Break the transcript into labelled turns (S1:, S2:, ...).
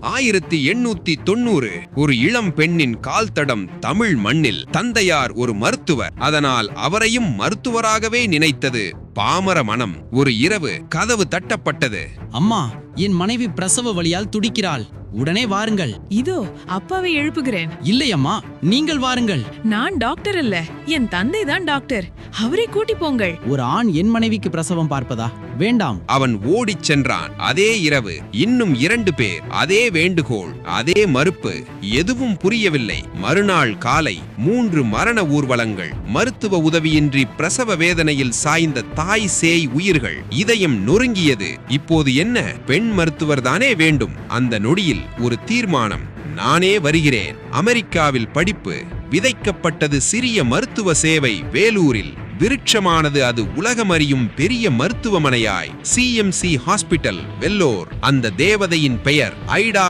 S1: 1890 ஒரு இளம் பெண்ணின் கால் தடம் தமிழ் மண்ணில். தந்தையார் ஒரு மருத்துவர், அதனால் அவரையும் மருத்துவராகவே நினைத்தது பாமர மனம். ஒரு இரவு கதவு தட்டப்பட்டது.
S2: அம்மா, என் மனைவி பிரசவ வலியால் துடிக்கிறாள், உடனே வாருங்கள்.
S3: இதோ அப்பாவை எழுப்புகிறேன்.
S2: இல்லை அம்மா, நீங்கள் வாருங்கள்.
S3: நான் டாக்டர் அல்ல, என் தந்தை தான் டாக்டர். அவரை கூட்டி போங்கள்.
S2: ஒரு ஆண் என் மனைவிக்கு பிரசவம் பார்ப்பதா? வேண்டாம்.
S1: அவன் ஓடிச் சென்றான். அதே இரவு இன்னும் 2 பேர். அதே வேண்டுகோள், அதே மறுப்பு. எதுவும் புரியவில்லை. மறுநாள் காலை 3 மரண ஊர்வலங்கள். மருத்துவ உதவியின்றி பிரசவ வேதனையில் சாய்ந்த தாய் சேய் உயிர்கள். இதயம் நொறுங்கியது. இப்போது என்ன? பெண் மருத்துவர் தானே வேண்டும். அந்த நொடியில் ஒரு தீர்மானம். நானே வருகிறேன். அமெரிக்காவில் படிப்பு. விதைக்கப்பட்டது சிறிய மருத்துவ சேவை வேலூரில். விருட்சமானது அது உலகமறியும் பெரிய மருத்துவமனையாய். CMC hospital Vellore. அந்த தேவதையின் பெயர் ஐடா.